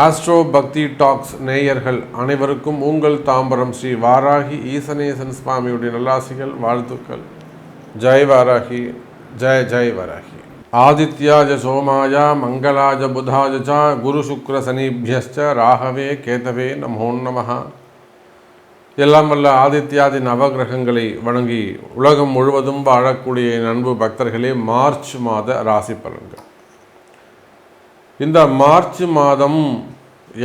Astro பக்தி tax நேயர்கள் அனைவருக்கும் உங்கள் தாம்பரம் ஸ்ரீ வாராகி ஈசனேசன் சுவாமியுடைய நல்லாசிகள் வாழ்த்துக்கள். ஜெய் வாராகி, ஜெய் ஜெய் வாராகி. ஆதித்யாஜ சோமாய மங்களாஜ புதாஜ ச குரு சுக்ர சனிபியஸ்ச ராகவே கேதவே நமோ நமஹ. எல்லாம் வல்ல ஆதித்யாதி நவகிரகங்களை வணங்கி உலகம் முழுவதும் வாழக்கூடிய அன்பு பக்தர்களே, மார்ச் மாத ராசி பலன்கள். இந்த மார்ச் மாதம்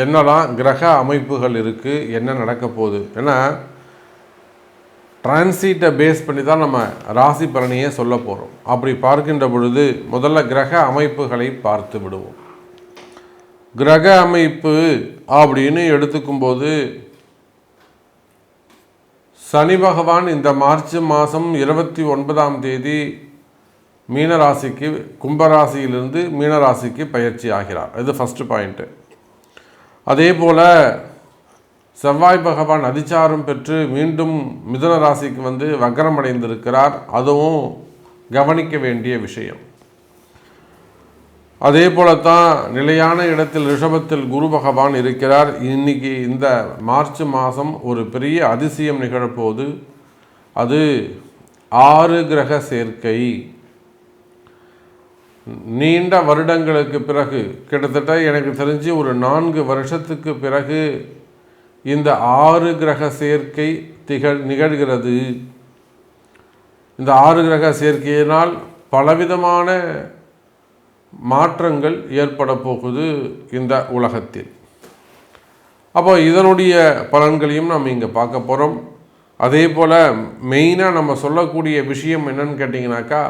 என்னெல்லாம் கிரக அமைப்புகள் இருக்குது, என்ன நடக்க போகுது, ஏன்னா டிரான்சிட்டை பேஸ் பண்ணி தான் நம்ம ராசி பலனையே சொல்ல போகிறோம். அப்படி பார்க்கின்ற பொழுது முதல்ல கிரக அமைப்புகளை பார்த்து விடுவோம். கிரக அமைப்பு அப்படின்னு எடுத்துக்கும்போது சனி பகவான் இந்த மார்ச் மாதம் 29ஆம் தேதி மீனராசிக்கு, கும்பராசியிலிருந்து மீனராசிக்கு பயிற்சி ஆகிறார். இது ஃபஸ்ட்டு பாயிண்ட்டு. அதே போல் செவ்வாய் பகவான் அதிச்சாரம் பெற்று மீண்டும் மிதுன ராசிக்கு வக்ரம் அடைந்திருக்கிறார். அதுவும் கவனிக்க வேண்டிய விஷயம். அதே போலத்தான் நிலையான இடத்தில் ரிஷபத்தில் குரு பகவான் இருக்கிறார். இன்னைக்கு இந்த மார்ச் மாதம் ஒரு பெரிய அதிசயம் நிகழப்போகுது. அது 6 கிரக சேர்க்கை. நீண்ட வருடங்களுக்கு பிறகு, கிட்டத்தட்ட எனக்கு தெரிஞ்சு ஒரு 4 வருஷத்துக்கு பிறகு இந்த 6 கிரக சேர்க்கை நிகழ்கிறது. இந்த 6 கிரக சேர்க்கையினால் பலவிதமான மாற்றங்கள் ஏற்பட போகுது இந்த உலகத்தில். அப்போ இதனுடைய பலன்களையும் நம்ம இங்கே பார்க்க போகிறோம். அதே போல் மெயினாக நம்ம சொல்லக்கூடிய விஷயம் என்னன்னு கேட்டிங்கனாக்கா,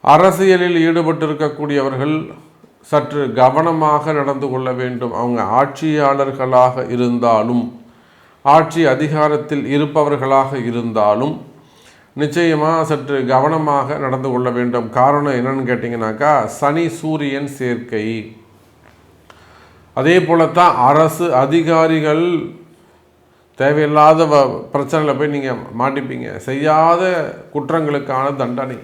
அரசியலில் ஈடுபட்டிருக்கக்கூடியவர்கள் சற்று கவனமாக நடந்து கொள்ள வேண்டும். அவங்க ஆட்சியாளர்களாக இருந்தாலும், ஆட்சி அதிகாரத்தில் இருப்பவர்களாக இருந்தாலும் நிச்சயமாக சற்று கவனமாக நடந்து கொள்ள வேண்டும். காரணம் என்னன்னு கேட்டிங்கனாக்கா, சனி சூரியன் சேர்க்கை. அதே போலத்தான் அரசு அதிகாரிகள் தேவையில்லாத பிரச்சனையில் போய் நீங்கள் மாட்டிப்பீங்க. செய்யாத குற்றங்களுக்கான தண்டனை.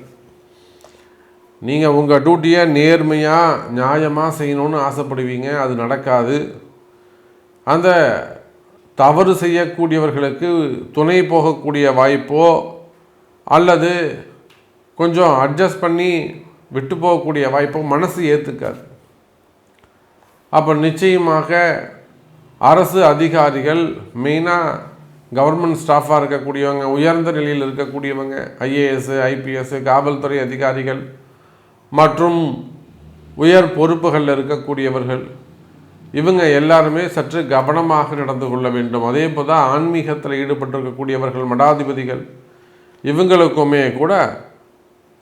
நீங்கள் உங்கள் டியூட்டியை நேர்மையாக நியாயமாக செய்யணும்னு ஆசைப்படுவீங்க, அது நடக்காது. அந்த தவறு செய்யக்கூடியவர்களுக்கு துணை போகக்கூடிய வாய்ப்போ அல்லது கொஞ்சம் அட்ஜஸ்ட் பண்ணி விட்டு போகக்கூடிய வாய்ப்போ மனசு ஏற்றுக்காது. அப்போ நிச்சயமாக அரசு அதிகாரிகள், மெயினாக கவர்மெண்ட் ஸ்டாஃபாக இருக்கக்கூடியவங்க, உயர்ந்த நிலையில் இருக்கக்கூடியவங்க, ஐஏஎஸ், ஐபிஎஸ், காவல்துறை அதிகாரிகள் மற்றும் உயர் பொறுப்புகளில் இருக்கக்கூடியவர்கள், இவங்க எல்லாருமே சற்று கவனமாக நடந்து கொள்ள வேண்டும். அதே போல் தான் ஆன்மீகத்தில் ஈடுபட்டிருக்கக்கூடியவர்கள், மடாதிபதிகள், இவங்களுக்குமே கூட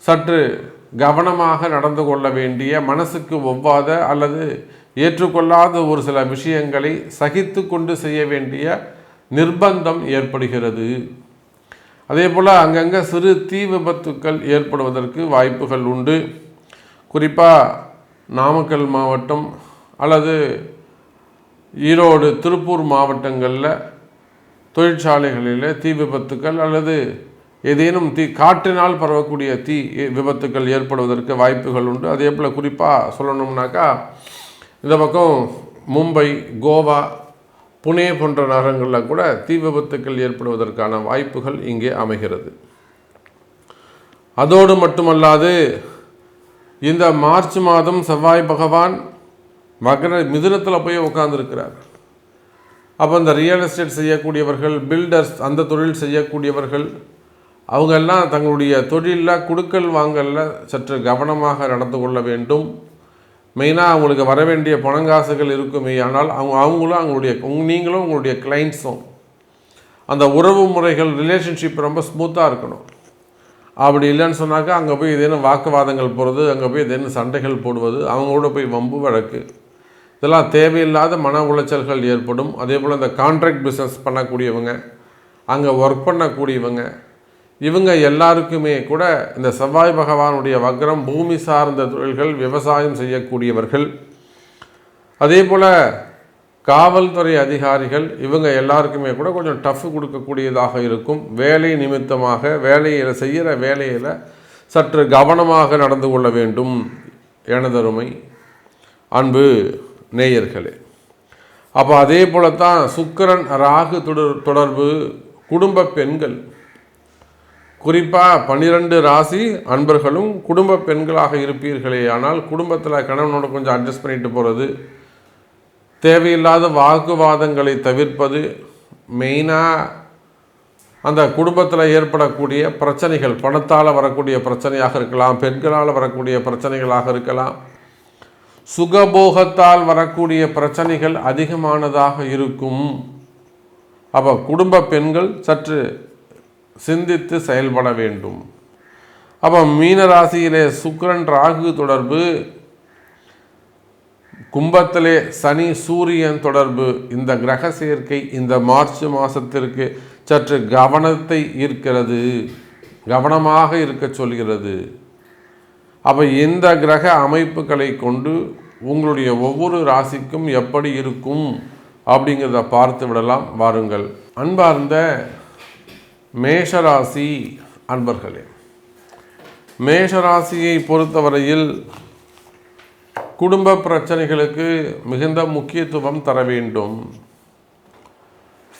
சற்று கவனமாக நடந்து கொள்ள வேண்டிய, மனசுக்கு ஒவ்வாத அல்லது ஏற்றுக்கொள்ளாத ஒரு சில விஷயங்களை சகித்து கொண்டு செய்ய வேண்டிய நிர்பந்தம் ஏற்படுகிறது. அதே போல் அங்கங்கே சிறு தீ விபத்துக்கள் ஏற்படுவதற்கு வாய்ப்புகள் உண்டு. குறிப்பாக நாமக்கல் மாவட்டம் அல்லது ஈரோடு, திருப்பூர் மாவட்டங்களில் தொழிற்சாலைகளில் தீ விபத்துக்கள் அல்லது ஏதேனும் காற்றினால் பரவக்கூடிய தீ விபத்துக்கள் ஏற்படுவதற்கு வாய்ப்புகள் உண்டு. அதே போல் குறிப்பாக சொல்லணும்னாக்கா, இந்த பக்கம் மும்பை, கோவா, புனே போன்ற நகரங்களில் கூட தீ விபத்துக்கள் ஏற்படுவதற்கான வாய்ப்புகள் இங்கே அமைகிறது. அதோடு மட்டுமல்லாது இந்த மார்ச் மாதம் செவ்வாய் பகவான் மிதுனத்தில் போய் உட்கார்ந்துருக்கிறார். அப்போ இந்த ரியல் எஸ்டேட் செய்யக்கூடியவர்கள், பில்டர்ஸ், அந்த தொழில் செய்யக்கூடியவர்கள், அவங்கெல்லாம் தங்களுடைய தொழிலில் குடுக்கல் வாங்கலில் சற்று கவனமாக நடந்து கொள்ள வேண்டும். மெயினாக அவங்களுக்கு வர வேண்டிய பணங்காசுகள் இருக்குமே, ஆனால் நீங்களும் உங்களுடைய கிளைண்ட்ஸும் அந்த உறவு முறைகள், ரிலேஷன்ஷிப் ரொம்ப ஸ்மூத்தாக இருக்கணும். அப்படி இல்லைன்னு சொன்னாக்கா அங்கே போய் ஏதேனும் வாக்குவாதங்கள் போகிறது, அங்கே போய் ஏதேனும் சண்டைகள் போடுவது, அவங்களோட போய் வம்பு வழக்கு, இதெல்லாம் தேவையில்லாத மன உளைச்சல்கள் ஏற்படும். அதே போல் இந்த கான்ட்ராக்ட் பிஸ்னஸ் பண்ணக்கூடியவங்க, அங்கே ஒர்க் பண்ணக்கூடியவங்க, இவங்க எல்லாருக்குமே கூட இந்த செவ்வாய் பகவானுடைய வக்ரம், பூமி சார்ந்த தொழில்கள், விவசாயம் செய்யக்கூடியவர்கள், அதே போல் காவல்துறை அதிகாரிகள், இவங்க எல்லாருக்குமே கூட கொஞ்சம் டஃப் கொடுக்கக்கூடியதாக இருக்கும். வேலை நிமித்தமாக செய்கிற வேலையில் சற்று கவனமாக நடந்து கொள்ள வேண்டும். எனதருமை அன்பு நேயர்களே. அப்போ அதே போலத்தான் சுக்கிரன் ராகு தொடர்பு குடும்ப பெண்கள், குறிப்பாக 12 ராசி அன்பர்களும் குடும்ப பெண்களாக இருப்பீர்களே. ஆனால் குடும்பத்தில் கணவனோட கொஞ்சம் அட்ஜஸ்ட் பண்ணிட்டு போகிறது, தேவையில்லாத வாக்குவாதங்களை தவிர்ப்பது, மெயினாக அந்த குடும்பத்தில் ஏற்படக்கூடிய பிரச்சனைகள், பணத்தால் வரக்கூடிய பிரச்சனையாக இருக்கலாம், பெண்களால் வரக்கூடிய பிரச்சனைகளாக இருக்கலாம், சுகபோகத்தால் வரக்கூடிய பிரச்சனைகள் அதிகமானதாக இருக்கும். அப்போ குடும்ப பெண்கள் சற்று சிந்தித்து செயல்பட வேண்டும். அப்போ மீன ராசியிலே சுக்கிரன் ராகு தொடர்பு, கும்பத்திலே சனி சூரியன் தொடர்பு, இந்த கிரக சேர்க்கை இந்த மார்ச் மாதத்திற்கு சற்று கவனத்தை ஈர்க்கிறது, கவனமாக இருக்க சொல்கிறது. அப்போ இந்த கிரக அமைப்புகளை கொண்டு உங்களுடைய ஒவ்வொரு ராசிக்கும் எப்படி இருக்கும் அப்படிங்கிறத பார்த்து விடலாம். வாருங்கள். அன்பார்ந்த மேஷராசி அன்பர்களே, மேஷராசியை பொறுத்தவரையில் குடும்ப பிரச்சனைகளுக்கு மிகுந்த முக்கியத்துவம் தர வேண்டும்.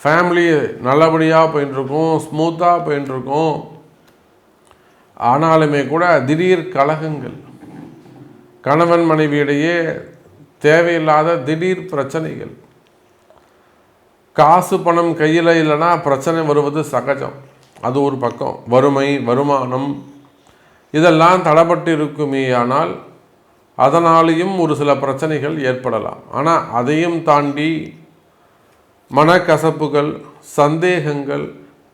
ஃபேமிலி நல்லபடியாக போயிட்டுருக்கும், ஸ்மூத்தாக போயிட்டுருக்கும். ஆனாலுமே கூட திடீர் கலகங்கள், கணவன் மனைவியிடையே தேவையில்லாத திடீர் பிரச்சனைகள், காசு பணம் கையில் இல்லைன்னா பிரச்சனை வருவது சகஜம். அது ஒரு பக்கம். வறுமை, வருமானம் இதெல்லாம் தடைப்பட்டு இருக்குமே. ஆனால் அதனாலேயும் ஒரு சில பிரச்சனைகள் ஏற்படலாம். ஆனால் அதையும் தாண்டி மனக்கசப்புகள், சந்தேகங்கள்,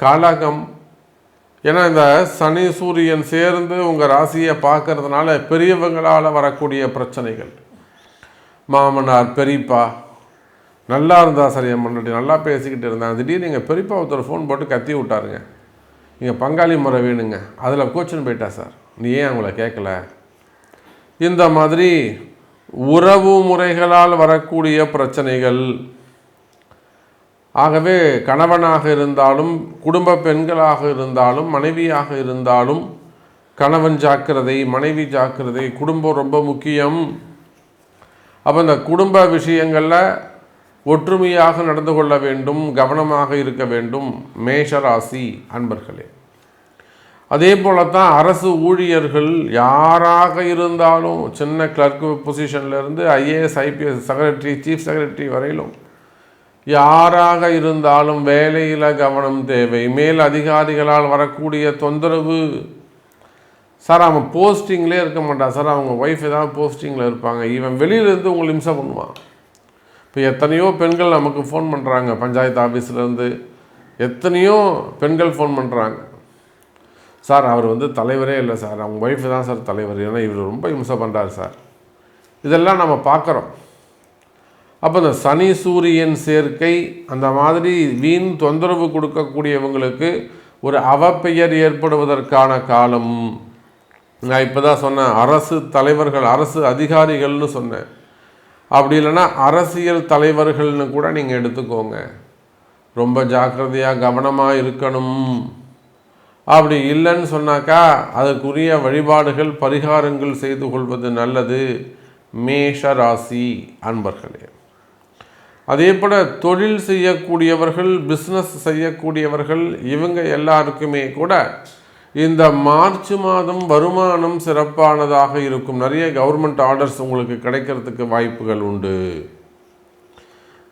கலகம், ஏன்னா இந்த சனி சூரியன் சேர்ந்து உங்கள் ராசியை பார்க்கறதுனால பெரியவங்களால் வரக்கூடிய பிரச்சனைகள், மாமனார் பெரியப்பா நல்லா இருந்தால் சரி, முன்னாடி நல்லா பேசிக்கிட்டு இருந்தாங்க, திடீர்னு எங்கள் பெரியப்பா ஒருத்தர் ஃபோன் போட்டு கத்தி விட்டாருங்க, நீங்கள் பங்காளி முறை வேணுங்க, அதில் கோச்சுன்னு போயிட்டா சார், நீ ஏன் அவங்கள கேட்கல. இந்த மாதிரி உறவு முறைகளால் வரக்கூடிய பிரச்சனைகள். ஆகவே கணவனாக இருந்தாலும், குடும்ப பெண்களாக இருந்தாலும், மனைவியாக இருந்தாலும் கணவன் ஜாக்கிரதை, மனைவி ஜாக்கிரதை. குடும்பம் ரொம்ப முக்கியம். அப்போ இந்த குடும்ப விஷயங்களில் ஒற்றுமையாக நடந்து கொள்ள வேண்டும், கவனமாக இருக்க வேண்டும் மேஷராசி அன்பர்களே. அதே போலத்தான் அரசு ஊழியர்கள் யாராக இருந்தாலும், சின்ன கிளர்க் பொசிஷன்லேருந்து IAS, IPS, secretary, chief secretary வரையிலும் யாராக இருந்தாலும் வேலையில் கவனம் தேவை. மேல் அதிகாரிகளால் வரக்கூடிய தொந்தரவு. சார் அவன் போஸ்டிங்லேயே இருக்க மாட்டான் சார், அவங்க ஒய்ஃப் ஏதாவது போஸ்டிங்கில் இருப்பாங்க, இவன் வெளியிலேருந்து உங்களை இம்சை பண்ணுவான். இப்போ எத்தனையோ பெண்கள் நமக்கு ஃபோன் பண்ணுறாங்க, பஞ்சாயத்து ஆஃபீஸ்லேருந்து எத்தனையோ பெண்கள் ஃபோன் பண்ணுறாங்க, சார் அவர் தலைவரே இல்லை சார், அவங்க ஒய்ஃபு தான் சார் தலைவர், ஏன்னா இவர் ரொம்ப இம்சை பண்ணுறாரு சார். இதெல்லாம் நம்ம பார்க்குறோம். அப்போ இந்த சனி சூரியன் சேர்க்கை அந்த மாதிரி வீண் தொந்தரவு கொடுக்கக்கூடியவங்களுக்கு ஒரு அவப்பெயர் ஏற்படுவதற்கான காலம். நான் இப்போ தான் சொன்னேன், அரசு தலைவர்கள், அரசு அதிகாரிகள்னு சொன்னேன். அப்படி இல்லைன்னா அரசியல் தலைவர்கள்னு கூட நீங்கள் எடுத்துக்கோங்க. ரொம்ப ஜாக்கிரதையாக கவனமாக இருக்கணும். அப்படி இல்லைன்னு சொன்னாக்கா அதற்குரிய வழிபாடுகள், பரிகாரங்கள் செய்து கொள்வது நல்லது மேஷ ராசி அன்பர்களே. அதே போல் தொழில் செய்யக்கூடியவர்கள், பிஸ்னஸ் செய்யக்கூடியவர்கள், இவங்க எல்லாருக்குமே கூட இந்த மார்ச் மாதம் வருமானம் சிறப்பானதாக இருக்கும். நிறைய கவர்மெண்ட் ஆர்டர்ஸ் உங்களுக்கு கிடைக்கிறதுக்கு வாய்ப்புகள் உண்டு.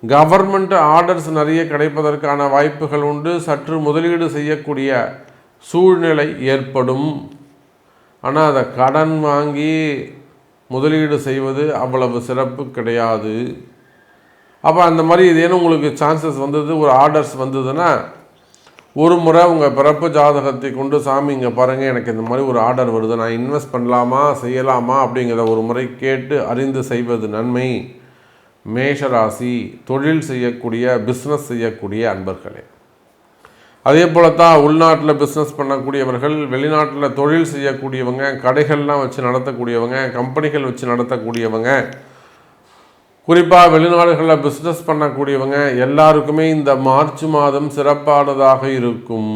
கவர்மெண்ட் ஆர்டர்ஸ் நிறைய கிடைப்பதற்கான வாய்ப்புகள் உண்டு. சற்று முதலீடு செய்யக்கூடிய சூழ்நிலை ஏற்படும். ஆனால் அதை கடன் வாங்கி முதலீடு செய்வது அவ்வளவு சிறப்பு கிடையாது. அப்போ அந்த மாதிரி இதேனும் உங்களுக்கு சான்சஸ் வந்தது, ஒரு ஆர்டர்ஸ் வந்ததுன்னா ஒரு முறை உங்கள் பிறப்பு ஜாதகத்தை கொண்டு, சாமி இங்கே பாருங்கள், எனக்கு இந்த மாதிரி ஒரு ஆர்டர் வருது, நான் இன்வெஸ்ட் பண்ணலாமா செய்யலாமா அப்படிங்கிறத ஒரு முறை கேட்டு அறிந்து செய்வது நன்மை மேஷராசி தொழில் செய்யக்கூடிய, பிஸ்னஸ் செய்யக்கூடிய அன்பர்களே. அதே போல தான் உள்நாட்டில் பிஸ்னஸ் பண்ணக்கூடியவர்கள், வெளிநாட்டில் தொழில் செய்யக்கூடியவங்க, கடைகள்லாம் வச்சு நடத்தக்கூடியவங்க, கம்பெனிகள் வச்சு நடத்தக்கூடியவங்க, குறிப்பாக வெளிநாடுகளில் பிஸ்னஸ் பண்ணக்கூடியவங்க எல்லாருக்குமே இந்த மார்ச் மாதம் சிறப்பானதாக இருக்கும்.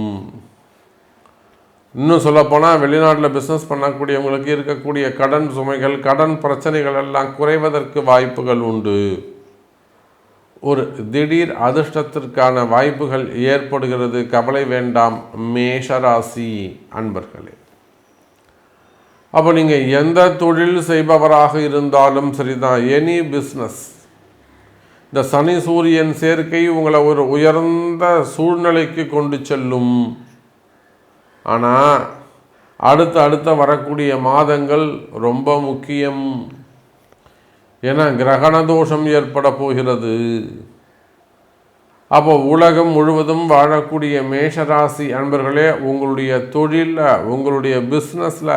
இன்னும் சொல்லப்போனால் வெளிநாட்டில் பிஸ்னஸ் பண்ணக்கூடியவங்களுக்கு இருக்கக்கூடிய கடன் சுமைகள், கடன் பிரச்சனைகள் எல்லாம் குறைவதற்கு வாய்ப்புகள் உண்டு. ஒரு திடீர் அதிர்ஷ்டத்திற்கான வாய்ப்புகள் ஏற்படுகிறது. கவலை வேண்டாம் மேஷராசி அன்பர்களே. அப்போ நீங்கள் எந்த தொழில் செய்பவராக இருந்தாலும் சரிதான், எனி பிஸ்னஸ், இந்த சனி சூரியன் சேர்க்கை உங்களை ஒரு உயர்ந்த சூழ்நிலைக்கு கொண்டு செல்லும். ஆனால் அடுத்த வரக்கூடிய மாதங்கள் ரொம்ப முக்கியம். ஏன்னா கிரகண தோஷம் ஏற்பட போகிறது. அப்போ உலகம் முழுவதும் வாழக்கூடிய மேஷராசி அன்பர்களே, உங்களுடைய தொழிலில், உங்களுடைய பிஸ்னஸில்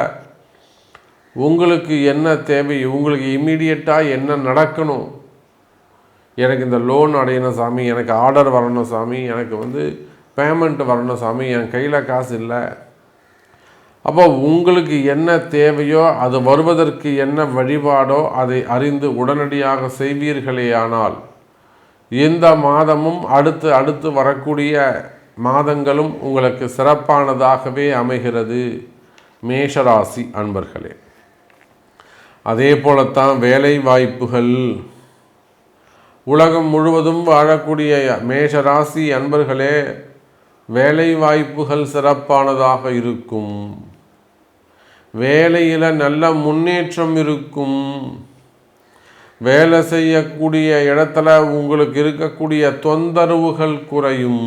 உங்களுக்கு என்ன தேவை, உங்களுக்கு இம்மீடியட்டாக என்ன நடக்கணும், எனக்கு இந்த லோன் அடையணும் சாமி, எனக்கு ஆர்டர் வரணும் சாமி, எனக்கு பேமெண்ட் வரணும் சாமி, என் கையில் காசு இல்லை. அப்போ உங்களுக்கு என்ன தேவையோ, அது வருவதற்கு என்ன வழிபாடோ அதை அறிந்து உடனடியாக செய்வீர்களேயானால் இந்த மாதமும் அடுத்து வரக்கூடிய மாதங்களும் உங்களுக்கு சிறப்பானதாகவே அமைகிறது மேஷராசி அன்பர்களே. அதே போலத்தான் வேலை வாய்ப்புகள். உலகம் முழுவதும் வாழக்கூடிய மேஷராசி அன்பர்களே, வேலை வாய்ப்புகள் சிறப்பானதாக இருக்கும். வேலையில் நல்ல முன்னேற்றம் இருக்கும். வேலை செய்யக்கூடிய இடத்துல உங்களுக்கு இருக்கக்கூடிய தொந்தரவுகள் குறையும்.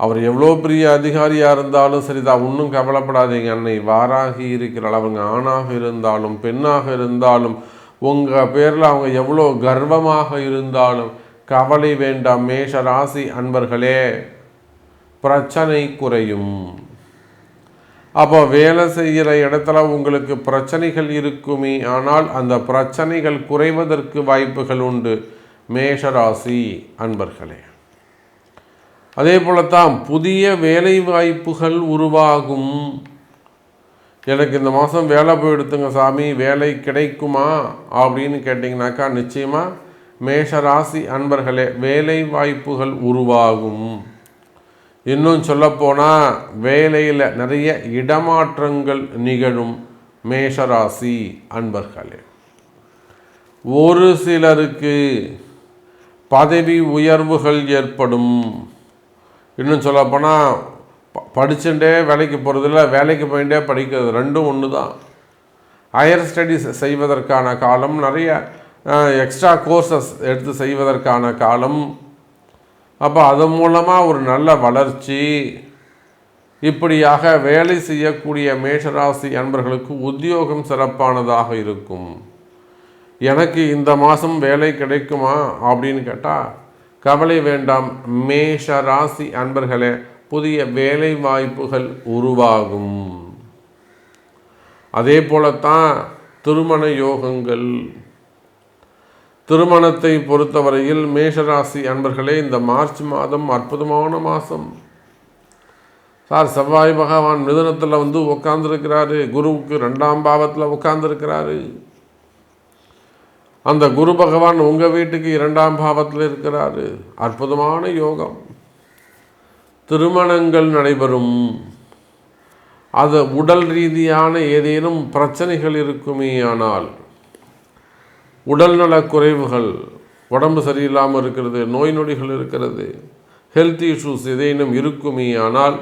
அவர் எவ்வளோ பெரிய அதிகாரியாக இருந்தாலும் சரிதான், ஒன்றும் கவலைப்படாதீங்க. அன்னை வாராகி இருக்கிறாள். அவங்க ஆணாக இருந்தாலும் பெண்ணாக இருந்தாலும், உங்கள் பேரில் அவங்க எவ்வளோ கர்வமாக இருந்தாலும் கவலை வேண்டாம் மேஷ ராசி அன்பர்களே, பிரச்சனை குறையும். அப்போ வேலை செய்கிற இடத்துல உங்களுக்கு பிரச்சனைகள் இருக்குமே, ஆனால் அந்த பிரச்சனைகள் குறைவதற்கு வாய்ப்புகள் உண்டு மேஷராசி அன்பர்களே. அதே போலத்தான் புதிய வேலை வாய்ப்புகள் உருவாகும். எனக்கு இந்த மாதம் வேலை போயிடுத்துங்க சாமி, வேலை கிடைக்குமா அப்படின்னு கேட்டிங்கனாக்கா நிச்சயமாக மேஷராசி அன்பர்களே வேலை வாய்ப்புகள் உருவாகும். இன்னும் சொல்லப்போனால் வேலையில் நிறைய இடமாற்றங்கள் நிகழும் மேஷராசி அன்பர்களே. ஒரு சிலருக்கு பதவி உயர்வுகள் ஏற்படும். இன்னும் சொல்லப்போனால் படிச்சுட்டே வேலைக்கு போகிறதில்ல, வேலைக்கு போயிட்டே படிக்கிறது, ரெண்டும் ஒன்று தான். ஹையர் ஸ்டடீஸ் செய்வதற்கான காலம், நிறைய எக்ஸ்ட்ரா கோர்சஸ் எடுத்து செய்வதற்கான காலம். அப்போ அதன் மூலமாக ஒரு நல்ல வளர்ச்சி. இப்படியாக வேலை செய்யக்கூடிய மேஷராசி அன்பர்களுக்கு உத்தியோகம் சிறப்பானதாக இருக்கும். எனக்கு இந்த மாதம் வேலை கிடைக்குமா அப்படின்னு கேட்டால் கவலை வேண்டாம் மேஷராசி அன்பர்களே, புதிய வேலை வாய்ப்புகள் உருவாகும். அதே போலத்தான் திருமண யோகங்கள். திருமணத்தை பொறுத்தவரையில் மேஷராசி அன்பர்களே, இந்த மார்ச் மாதம் அற்புதமான மாதம். சார், செவ்வாய் பகவான் மிதுனத்தில் உட்கார்ந்துருக்கிறாரு, குருவுக்கு 2ஆம் பாவத்தில் உட்கார்ந்துருக்கிறாரு. அந்த குரு பகவான் உங்கள் வீட்டுக்கு 2ஆம் பாவத்தில் இருக்கிறாரு. அற்புதமான யோகம். திருமணங்கள் நடைபெறும். அது உடல் ரீதியான ஏதேனும் பிரச்சனைகள் இருக்குமே, ஆனால் உடல்நல குறைவுகள், உடம்பு சரியில்லாமல் இருக்கிறது, நோய் நொடிகள் இருக்கிறது, ஹெல்த் இஷ்யூஸ் ஏதேனும் இருக்குமே, ஆனால்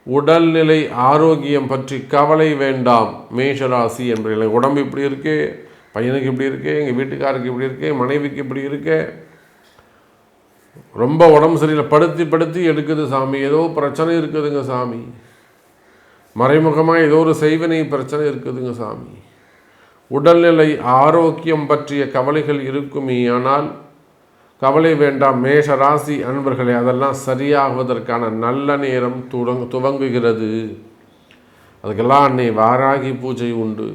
உடல்நிலை ஆரோக்கியம் பற்றி கவலை வேண்டாம் மேஷராசி என்பவர்கள். உடம்பு இப்படி இருக்கு, பையனுக்கு இப்படி இருக்கு, எங்கள் வீட்டுக்காருக்கு இப்படி இருக்கு, மனைவிக்கு இப்படி இருக்கு, ரொம்ப உடம்பு சரியில்லை, படுத்தி எடுக்குது சாமி, ஏதோ பிரச்சனை இருக்குதுங்க சாமி, மறைமுகமாக ஏதோ ஒரு செய்வினை பிரச்சனை இருக்குதுங்க சாமி, உடல்நிலை ஆரோக்கியம் பற்றிய கவலைகள் இருக்குமே, ஆனால் கவலை வேண்டாம் மேஷராசி அன்பர்களே, அதெல்லாம் சரியாகுவதற்கான நல்ல நேரம் துவங்குகிறது. அதுக்கெல்லாம் அன்னை வாராகி பூஜை உண்டு.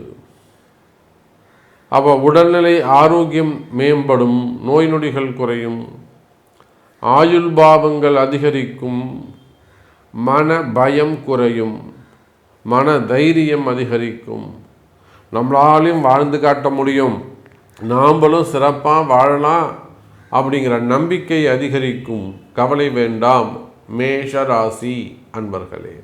அப்போ உடல்நிலை ஆரோக்கியம் மேம்படும், நோய் நொடிகள் குறையும், ஆயுள் பாவங்கள் அதிகரிக்கும், மன பயம் குறையும், மன தைரியம் அதிகரிக்கும். நம்மளாலையும் வாழ்ந்து காட்ட முடியும், நாம்பளும் சிறப்பாக வாழலாம் அப்படிங்கிற நம்பிக்கை அதிகரிக்கும். கவலை வேண்டாம் மேஷராசி அன்பர்களே.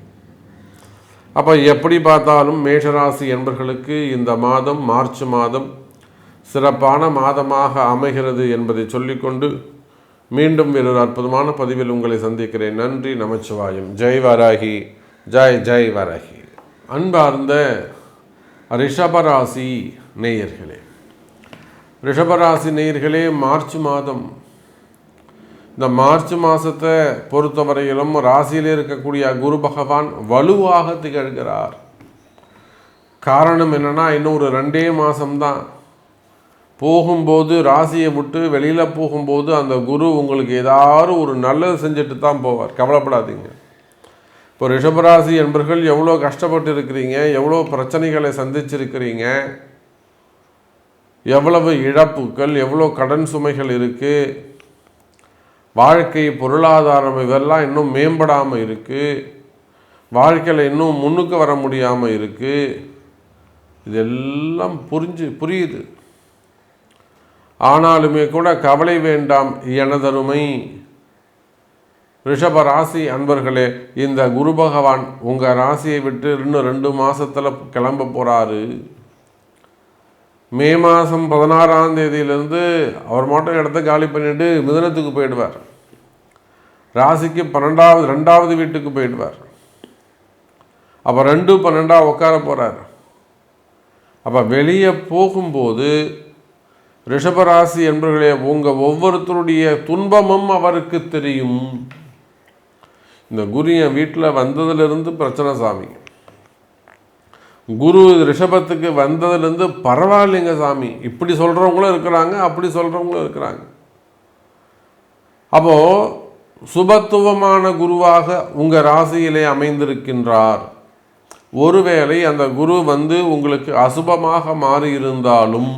அப்போ எப்படி பார்த்தாலும் மேஷராசி என்பர்களுக்கு இந்த மாதம் மார்ச் மாதம் சிறப்பான மாதமாக அமைகிறது என்பதை சொல்லிக்கொண்டு மீண்டும் வேறொரு அற்புதமான பதிவில் உங்களை சந்திக்கிறேன். நன்றி. நமச்சிவாயம். ஜெய் வராகி. ஜெய் வராகி. அன்பார்ந்த ரிஷபராசி நேயர்களே, ரிஷபராசி நேயர்களே, மார்ச் மாதம், இந்த மார்ச் மாதத்தை பொறுத்தவரையிலும் ராசியில் இருக்கக்கூடிய குரு பகவான் வலுவாக திகழ்கிறார். காரணம் என்னென்னா, இன்னும் ஒரு 2 மாதம்தான். போகும்போது ராசியை விட்டு வெளியில் போகும்போது அந்த குரு உங்களுக்கு ஏதாவது ஒரு நல்லது செஞ்சுட்டு தான் போவார். கவலைப்படாதீங்க. இப்போ ரிஷபராசி என்பர்கள் எவ்வளோ கஷ்டப்பட்டு இருக்கிறீங்க, எவ்வளோ பிரச்சனைகளை சந்திச்சிருக்கிறீங்க, எவ்வளவு இழப்புகள், எவ்வளோ கடன் சுமைகள் இருக்குது, வாழ்க்கை பொருளாதாரம் இதெல்லாம் இன்னும் மேம்படாமல் இருக்குது, வாழ்க்கையில் இன்னும் முன்னுக்கு வர முடியாமல் இருக்குது. இதெல்லாம் புரியுது. ஆனாலுமே கூட கவலை வேண்டாம் எனதருமை ரிஷப ராசி அன்பர்களே. இந்த குரு பகவான் உங்கள் ராசியை விட்டு இன்னும் 2 மாதத்தில் கிளம்ப போகிறாரு. மே மாதம் 16ஆம் தேதியிலேருந்து அவர் மட்டும் இடத்த காலி பண்ணிட்டு மிதுனத்துக்கு போயிடுவார். ராசிக்கு 2வது வீட்டுக்கு போயிடுவார். அப்போ 2-12 உட்கார போகிறார். அப்போ வெளியே போகும்போது ரிஷபராசி என்பர்களே, உங்கள் ஒவ்வொருத்தருடைய துன்பமும் அவருக்கு தெரியும். இந்த குரு என் வீட்டில் வந்ததுலேருந்து பிரச்சனை சாமி, குரு ரிஷபத்துக்கு வந்ததுலேருந்து பரவாயில்லைங்க சாமி, இப்படி சொல்கிறவங்களும் இருக்கிறாங்க, அப்படி சொல்கிறவங்களும் இருக்கிறாங்க. அப்போது சுபத்துவமான குருவாக உங்கள் ராசியிலே அமைந்திருக்கின்றார். ஒருவேளை அந்த குரு உங்களுக்கு அசுபமாக மாறி இருந்தாலும்,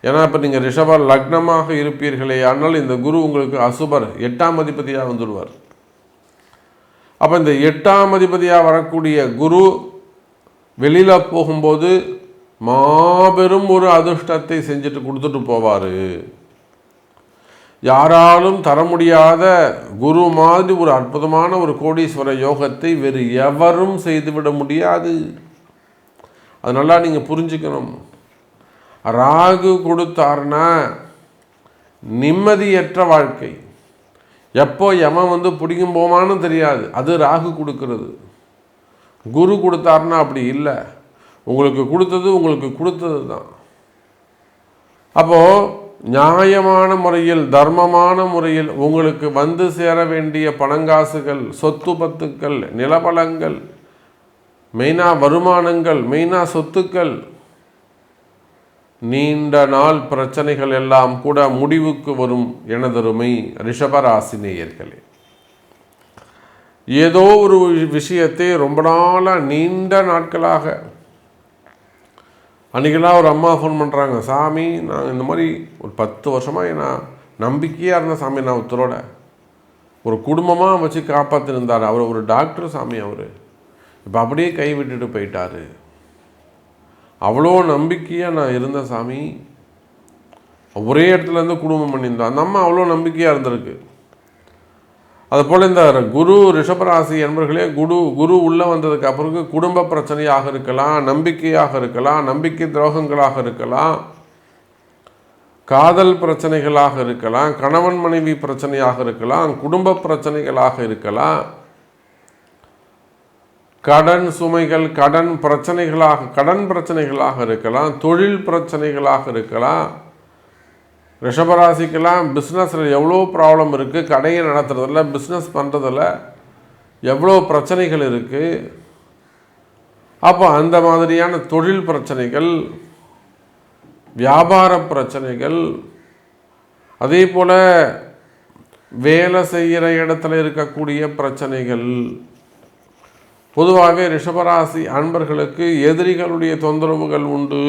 ஏன்னா இப்போ நீங்கள் ரிஷப லக்னமாக இருப்பீர்களே, ஆனால் இந்த குரு உங்களுக்கு அசுபர் 8ஆம் அதிபதியாக வந்துடுவார். அப்போ இந்த 8ஆம் அதிபதியாக வரக்கூடிய குரு வெளியில் போகும்போது மாபெரும் ஒரு அதிர்ஷ்டத்தை செஞ்சுட்டு கொடுத்துட்டு போவார். யாராலும் தர முடியாத குரு மாதிரி ஒரு அற்புதமான ஒரு கோடீஸ்வர யோகத்தை வேறு எவரும் செய்துவிட முடியாது. அதனால நீங்கள் புரிஞ்சுக்கணும். ராகு கொடுத்தார்னா நிம்மதியற்ற வாழ்க்கை. எப்போ எவன் பிடிக்கும் போமான்னு தெரியாது, அது ராகு கொடுக்கறது. குரு கொடுத்தாருன்னா அப்படி இல்லை, உங்களுக்கு கொடுத்தது தான். அப்போது நியாயமான முறையில், தர்மமான முறையில் உங்களுக்கு சேர வேண்டிய பணங்காசுகள், சொத்து பத்துக்கள், நிலபலங்கள், மெயினாக வருமானங்கள், மெயினாக சொத்துக்கள், நீண்ட நாள் பிரச்சனைகள் எல்லாம் கூட முடிவுக்கு வரும் எனதருமை ரிஷபராசி நேயர்களே. ஏதோ ஒரு விஷயத்தை ரொம்ப நாளாக நீண்ட நாட்களாக, அன்றைக்கெல்லாம் ஒரு அம்மா ஃபோன் பண்ணுறாங்க, சாமி நான் இந்த மாதிரி ஒரு 10 வருஷமாக நான் நம்பிக்கையாக இருந்த சாமி, நான் ஒருத்தரோட ஒரு குடும்பமாக வச்சு காப்பாற்றிருந்தார், அவர் ஒரு டாக்டர் சாமி, அவர் இப்போ அப்படியே கை விட்டுட்டு போயிட்டார். அவ்வளோ நம்பிக்கையாக நான் இருந்த சாமி, ஒரே இடத்துலேருந்து குடும்பம் பண்ணியிருந்தோம். அந்த அம்மா அவ்வளோ நம்பிக்கையாக இருந்திருக்கு. அதுபோல் இந்த குரு ரிஷபராசி என்பர்களே, குரு உள்ளே வந்ததுக்கு அப்புறம் குடும்ப பிரச்சனையாக இருக்கலாம், நம்பிக்கையாக இருக்கலாம், நம்பிக்கை துரோகங்களாக இருக்கலாம், காதல் பிரச்சனைகளாக இருக்கலாம், கணவன் மனைவி பிரச்சனையாக இருக்கலாம், குடும்ப பிரச்சனைகளாக இருக்கலாம், கடன் சுமைகள், கடன் பிரச்சனைகளாக இருக்கலாம், தொழில் பிரச்சனைகளாக இருக்கலாம். ரிஷபராசிக்கெல்லாம் பிஸ்னஸில் எவ்வளோ ப்ராப்ளம் இருக்குது, கடையை நடத்துறதில்ல, பிஸ்னஸ் பண்ணுறதில்ல எவ்வளோ பிரச்சனைகள் இருக்குது. அப்போ அந்த மாதிரியான தொழில் பிரச்சனைகள், வியாபார பிரச்சனைகள், அதே போல் வேலை செய்கிற இடத்துல இருக்கக்கூடிய பிரச்சனைகள், பொதுவாகவே ரிஷபராசி அன்பர்களுக்கு எதிரிகளுடைய தொந்தரவுகள் உண்டு.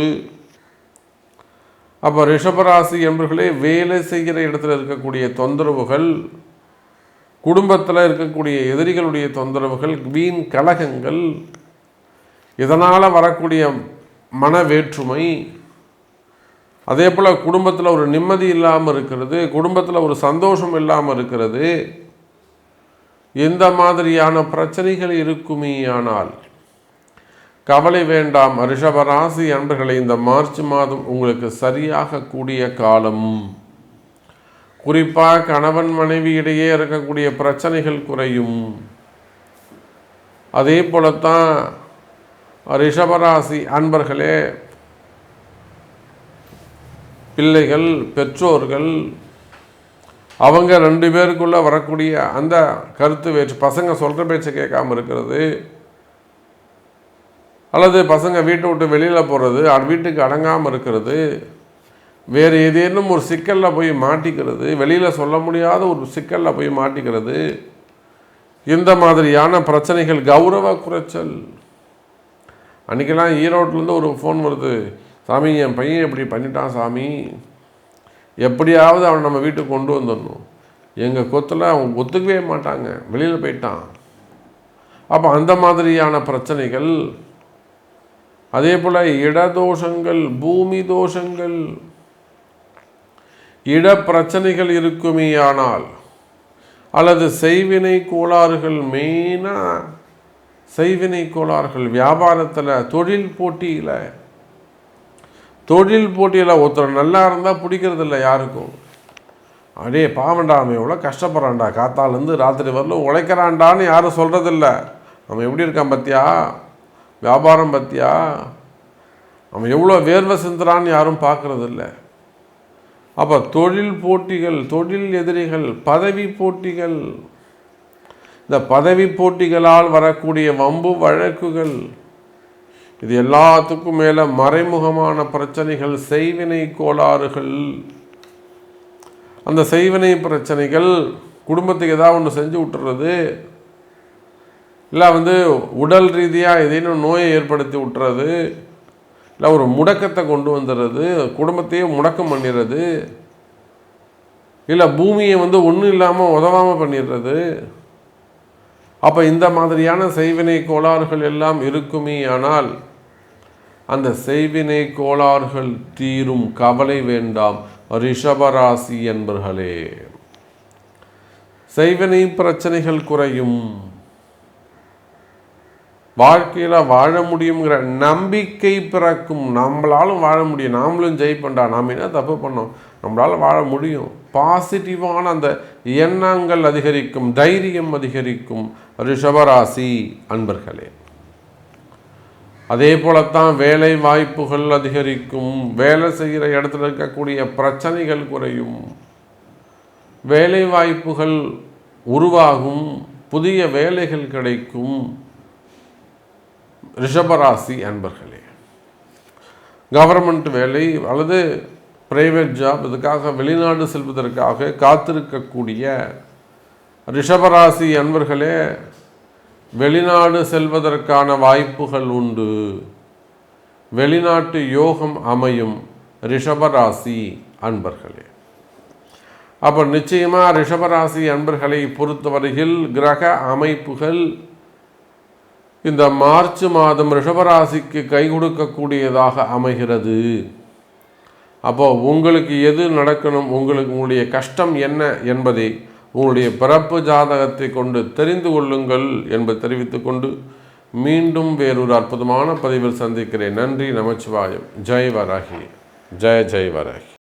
அப்போ ரிஷபராசி என்பர்களே, வேலை செய்கிற இடத்துல இருக்கக்கூடிய தொந்தரவுகள், குடும்பத்தில் இருக்கக்கூடிய எதிரிகளுடைய தொந்தரவுகள், வீண் கலகங்கள், இதனால் வரக்கூடிய மன வேற்றுமை, அதே போல் குடும்பத்தில் ஒரு நிம்மதி இல்லாமல் இருக்கிறது, குடும்பத்தில் ஒரு சந்தோஷம் இல்லாமல் இருக்கிறது, இந்த மாதிரியான பிரச்சனைகள் இருக்குமேயானால் கவலை வேண்டாம். ரிஷபராசி அன்பர்களை, இந்த மார்ச் மாதம் உங்களுக்கு சரியாக கூடிய காலம். குறிப்பாக கணவன் மனைவி இடையே இருக்கக்கூடிய பிரச்சனைகள் குறையும். அதே போலத்தான் ரிஷபராசி அன்பர்களே, பிள்ளைகள், பெற்றோர்கள், அவங்க 2 பேருக்குள்ளே வரக்கூடிய அந்த கருத்து வேற்று, பசங்க சொல்கிற பேச்சை கேட்காமல் இருக்கிறது, அல்லது பசங்க வீட்டை விட்டு வெளியில் போகிறது, வீட்டுக்கு அடங்காமல் இருக்கிறது, வேறு ஏதேனும் ஒரு சிக்கலில் போய் மாட்டிக்கிறது, வெளியில் சொல்ல முடியாத ஒரு சிக்கலில் போய் மாட்டிக்கிறது, இந்த மாதிரியான பிரச்சனைகள், கௌரவ குறைச்சல். அன்றைக்கெல்லாம் ஈரோட்டிலேருந்து ஒரு ஃபோன் வருது, சாமி என் பையன் இப்படி பண்ணிட்டான் சாமி, எப்படியாவது அவனை நம்ம வீட்டுக்கு கொண்டு வந்துடணும். எங்கள் கொத்தில் அவன் ஒத்துக்கவே மாட்டாங்க, வெளியில் போயிட்டான். அப்போ அந்த மாதிரியான பிரச்சனைகள். அதே போல் இடதோஷங்கள், பூமி தோஷங்கள், இட பிரச்சனைகள் இருக்குமேயானால், அல்லது செய்வினை கோளாறுகள், மெயினாக செய்வினை கோளாறுகள் வியாபாரத்தில், தொழில் போட்டியில் ஒருத்தர் நல்லா இருந்தால் பிடிக்கிறது இல்லை யாருக்கும். அடே பாவண்டா, அவன் எவ்வளோ கஷ்டப்படுறான்டா, காத்தாலேருந்து ராத்திரி வரலும் உழைக்கிறான்டான்னு யாரும் சொல்கிறதில்ல. அவன் எப்படி இருக்கான் பத்தியா, வியாபாரம் பத்தியா, அவன் எவ்வளோ வேர்வை சிந்துறான்னு யாரும் பார்க்குறதில்ல. அப்போ தொழில் போட்டிகள், தொழில் எதிரிகள், பதவி போட்டிகள், இந்த பதவி போட்டிகளால் வரக்கூடிய வம்பு வழக்குகள், இது எல்லாத்துக்கும் மேலே மறைமுகமான பிரச்சனைகள், செய்வினை கோளாறுகள். அந்த செய்வினை பிரச்சனைகள் குடும்பத்துக்கு ஏதாவது ஒன்று செஞ்சு விட்டுறது, இல்லை உடல் ரீதியாக ஏதேனும் நோயை ஏற்படுத்தி விட்டுறது, இல்லை ஒரு முடக்கத்தை கொண்டு வந்துடுறது, குடும்பத்தையே முடக்கம் பண்ணிடுறது, இல்லை பூமியை ஒன்றும் இல்லாமல் உதவாமல் பண்ணிடுறது. அப்போ இந்த மாதிரியான செய்வினை கோளாறுகள் எல்லாம் இருக்குமே. ஆனால் அந்த செய்வினை கோளாறுகள் தீரும், கவலை வேண்டாம் ரிஷபராசி என்பர்களே. செய்வினை பிரச்சனைகள் குறையும், வாழ்க்கையில் வாழ முடியுங்கிற நம்பிக்கை பிறக்கும். நம்மளாலும் வாழ முடியும், நாமளும் ஜெயிப்பண்டா, நாம் என்ன தப்பு பண்ணோம், நம்மளால் வாழ முடியும். பாசிட்டிவான அந்த எண்ணங்கள் அதிகரிக்கும், தைரியம் அதிகரிக்கும் ரிஷபராசி அன்பர்களே. அதே போலத்தான் வேலை வாய்ப்புகள் அதிகரிக்கும், வேலை செய்கிற இடத்துல இருக்கக்கூடிய பிரச்சனைகள் குறையும், வேலை வாய்ப்புகள் உருவாகும், புதிய வேலைகள் கிடைக்கும் ரிஷபராசி அன்பர்களே. கவர்மெண்ட் வேலை அல்லது பிரைவேட் ஜாப், இதுக்காக வெளிநாடு செல்வதற்காக காத்திருக்கக்கூடிய ரிஷபராசி அன்பர்களே, வெளிநாடு செல்வதற்கான வாய்ப்புகள் உண்டு, வெளிநாட்டு யோகம் அமையும் ரிஷபராசி அன்பர்களே. அப்போ நிச்சயமாக ரிஷபராசி அன்பர்களை பொறுத்தவரையில் கிரக அமைப்புகள் இந்த மார்ச் மாதம் ரிஷபராசிக்கு கை கொடுக்கக்கூடியதாக அமைகிறது. அப்போ உங்களுக்கு எது நடக்கணும், உங்களுடைய கஷ்டம் என்ன என்பதை உங்களுடைய பிறப்பு ஜாதகத்தை கொண்டு தெரிந்து கொள்ளுங்கள் என்பதை தெரிவித்துக்கொண்டு மீண்டும் வேறொரு அற்புதமான பதிவில் சந்திக்கிறேன். நன்றி, நமச்சிவாயம். ஜெய் வராகி, ஜெய ஜெய் வராகி.